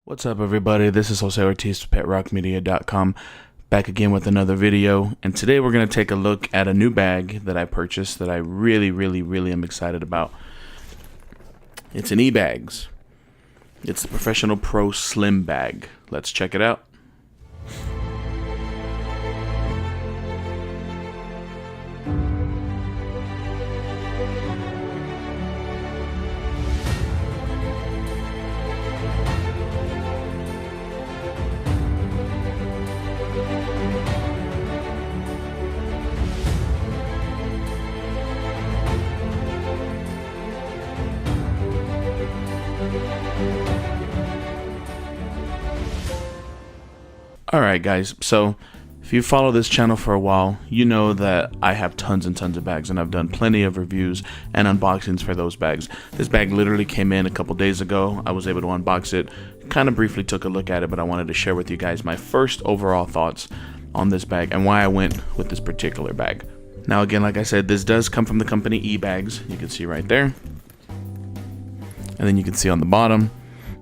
What's up, everybody? This is Jose Ortiz with PetRockMedia.com, back again with another video. And today we're going to take a look at a new bag that I purchased that I really am excited about. It's an eBags. It's the Professional Pro Slim Bag. Let's check it out. Alright guys, so if you follow this channel for a while, you know that I have tons and tons of bags, and I've done plenty of reviews and unboxings for those bags. This bag literally came in a couple days ago. I was able to unbox it, kind of briefly took a look at it, but I wanted to share with you guys my first overall thoughts on this bag and why I went with this particular bag. Now again, like I said, this does come from the company eBags. You can see right there. And then you can see on the bottom,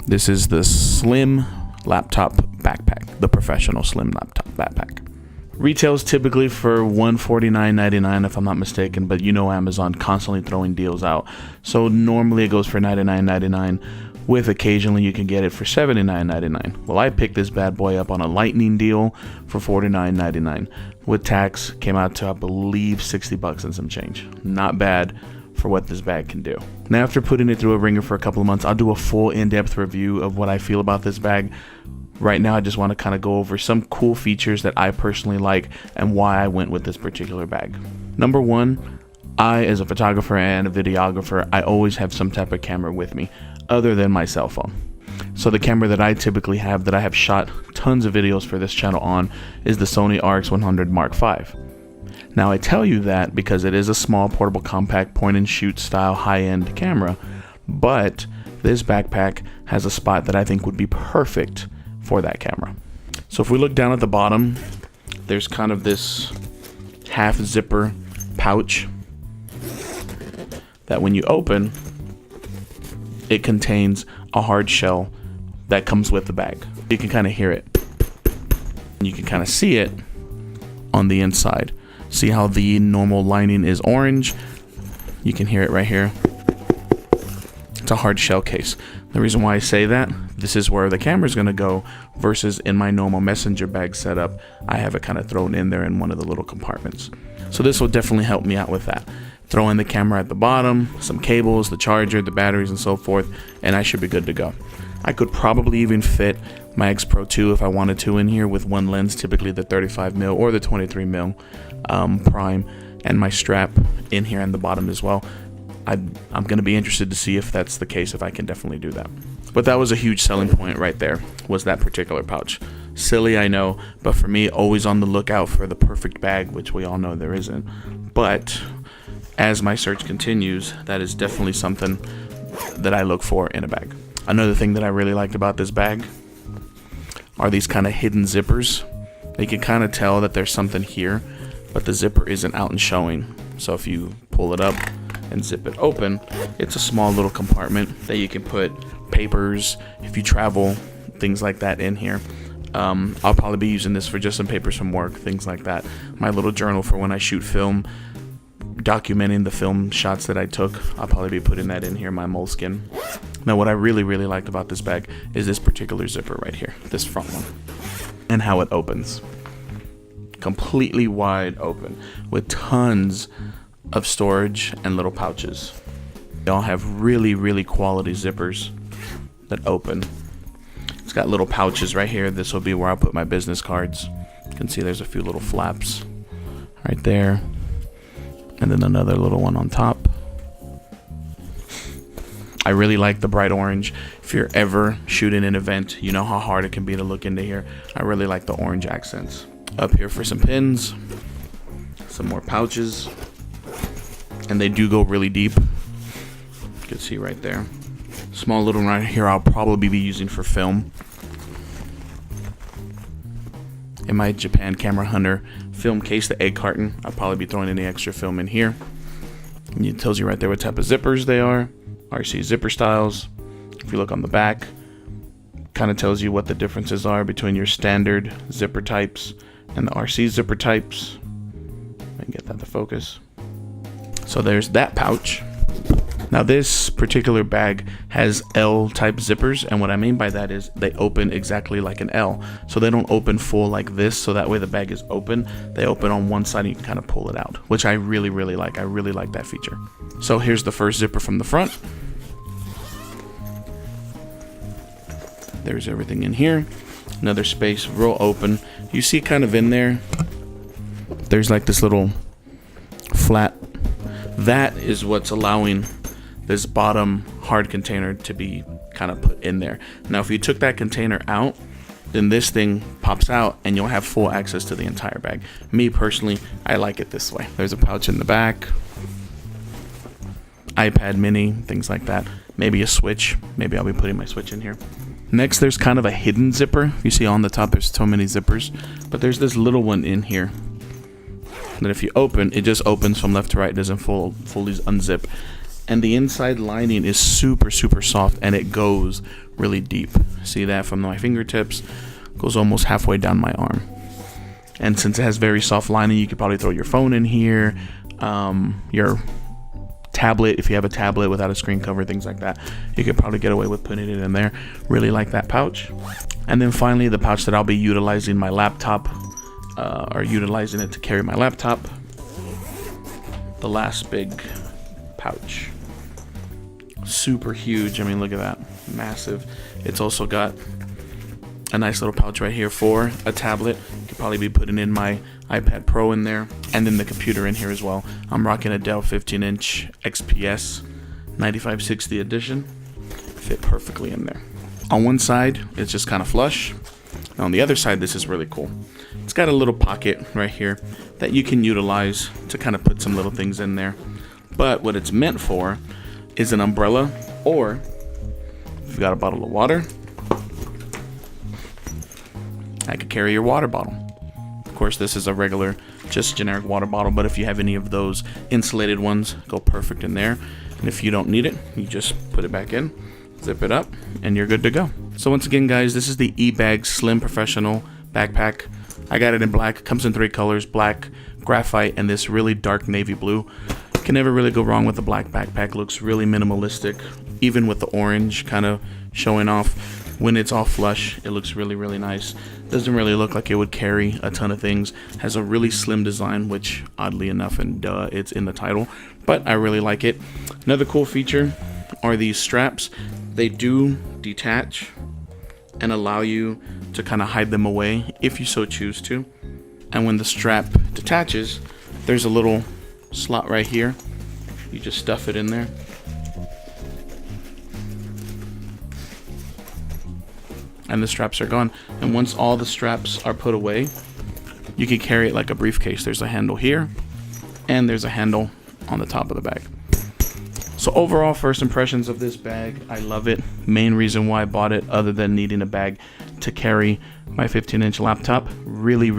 this is the Slim Laptop Backpack, the Professional Slim Laptop Backpack. Retails typically for $149.99 if I'm not mistaken, but you know Amazon constantly throwing deals out. So normally it goes for $99.99, with occasionally you can get it for $79.99. Well, I picked this bad boy up on a lightning deal for $49.99. With tax, came out to I believe 60 bucks and some change. Not bad for what this bag can do. Now, after putting it through a ringer for a couple of months, I'll do a full in-depth review of what I feel about this bag. Right now, I just want to kind of go over some cool features that I personally like and why I went with this particular bag. Number one, I, as a photographer and a videographer, I always have some type of camera with me other than my cell phone. So the camera that I typically have, that I have shot tons of videos for this channel on, is the Sony RX100 Mark V. Now, I tell you that because it is a small, portable, compact, point-and-shoot style high-end camera, but this backpack has a spot that I think would be perfect for that camera. So if we look down at the bottom, there's kind of this half zipper pouch that when you open, it contains a hard shell that comes with the bag. You can kind of hear it. You can kind of see it on the inside. See how the normal lining is orange? You can hear it right here. It's a hard shell case. The reason why I say that, this is where the camera is going to go, versus in my normal messenger bag setup, I have it kind of thrown in there in one of the little compartments. So this will definitely help me out with that. Throw in the camera at the bottom, some cables, the charger, the batteries, and so forth, and I should be good to go. I could probably even fit my X Pro 2 if I wanted to in here with one lens, typically the 35mm or the 23mm prime, and my strap in here on the bottom as well. I'm going to be interested to see if that's the case, if I can definitely do that. But that was a huge selling point right there, was that particular pouch. Silly, I know, but for me, always on the lookout for the perfect bag, which we all know there isn't. But as my search continues, that is definitely something that I look for in a bag. Another thing that I really liked about this bag are these kind of hidden zippers. You can kind of tell that there's something here, but the zipper isn't out and showing. So if you pull it up and zip it open, it's a small little compartment that you can put papers, if you travel, things like that in here. I'll probably be using this for just some papers from work, things like that. My little journal for when I shoot film, documenting the film shots that I took, I'll probably be putting that in here, my moleskin. Now, what I really liked about this bag is this particular zipper right here, this front one, and how it opens. Completely wide open with tons of storage and little pouches. They all have really quality zippers that open. It's got little pouches right here. This will be where I'll put my business cards. You can see there's a few little flaps right there, and then another little one on top. I really like the bright orange. If you're ever shooting an event, you know how hard it can be to look into here. I really like the orange accents. Up here for some pins, some more pouches, and they do go really deep. You can see right there. Small little one right here I'll probably be using for film. In my Japan Camera Hunter film case, the egg carton, I'll probably be throwing any extra film in here. And it tells you right there what type of zippers they are. RC zipper styles. If you look on the back, Kind of tells you what the differences are between your standard zipper types and the RC zipper types. I can get that to focus. So there's that pouch. Now this particular bag has L type zippers, and what I mean by that is they open exactly like an L. So they don't open full like this, so that way the bag is open. They open on one side and you can kind of pull it out, which I really like. I really like that feature. So here's the first zipper from the front. There's everything in here. Another space, real open. You see kind of in there, there's like this little flat. That is what's allowing this bottom hard container to be kind of put in there. Now if you took that container out, then this thing pops out and you'll have full access to the entire bag. Me personally, I like it this way. There's a pouch in the back, iPad mini, things like that. Maybe a switch. Maybe I'll be putting my switch in here. Next, there's kind of a hidden zipper. You see on the top there's so many zippers, but there's this little one in here that if you open, it just opens from left to right. It doesn't fully unzip. And the inside lining is super soft, and it goes really deep. See that from my fingertips? Goes almost halfway down my arm. And since it has very soft lining, you could probably throw your phone in here, your tablet, if you have a tablet without a screen cover, things like that. You could probably get away with putting it in there. Really like that pouch. And then finally, the pouch that I'll be utilizing my laptop, or utilizing it to carry my laptop. The last big pouch. Super huge. I mean, look at that. Massive. It's also got a nice little pouch right here for a tablet. Could probably be putting in my iPad Pro in there, and then the computer in here as well. I'm rocking a Dell 15-inch XPS 9560 edition. Fit perfectly in there. On one side, it's just kind of flush. And on the other side, this is really cool. It's got a little pocket right here that you can utilize to kind of put some little things in there. But what it's meant for is an umbrella, or if you've got a bottle of water, I could carry your water bottle. Of course, this is a regular, just generic water bottle, but if you have any of those insulated ones, go perfect in there. And if you don't need it, you just put it back in, zip it up, and you're good to go. So once again, guys, this is the eBags Slim Professional Backpack. I got it in black. Comes in 3 colors: black, graphite, and this really dark navy blue. Can never really go wrong with the black backpack. Looks really minimalistic, even with the orange kind of showing off. When it's all flush, it looks really nice. Doesn't really look like it would carry a ton of things. Has a really slim design, which oddly enough, and duh, it's in the title, but I really like it. Another cool feature are these straps. They do detach and allow you to kind of hide them away if you so choose to. And when the strap detaches, there's a little slot right here. You just stuff it in there. And the straps are gone. And once all the straps are put away, you can carry it like a briefcase. There's a handle here, and there's a handle on the top of the bag. So overall, first impressions of this bag, I love it. Main reason why I bought it, other than needing a bag to carry my 15-inch laptop, really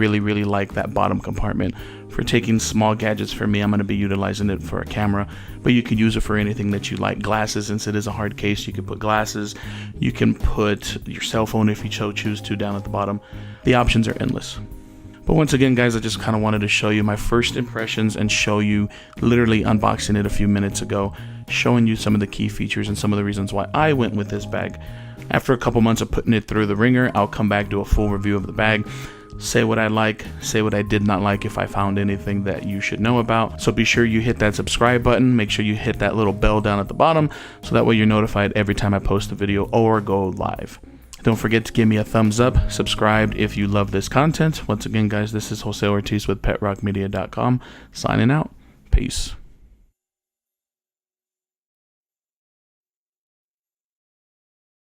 like that bottom compartment. For taking small gadgets, for me, I'm going to be utilizing it for a camera, but you can use it for anything that you like. Glasses, since it is a hard case, you can put glasses. You can put your cell phone if you choose to down at the bottom. The options are endless. But once again, guys, I just kind of wanted to show you my first impressions and show you, literally unboxing it a few minutes ago, showing you some of the key features and some of the reasons why I went with this bag. After a couple months of putting it through the ringer, I'll come back, do a full review of the bag, say what I like, say what I did not like, if I found anything that you should know about. So be sure you hit that subscribe button. Make sure you hit that little bell down at the bottom, so that way you're notified every time I post a video or go live. Don't forget to give me a thumbs up, subscribe if you love this content. Once again, guys, this is Jose Ortiz with PetRockMedia.com, signing out. Peace.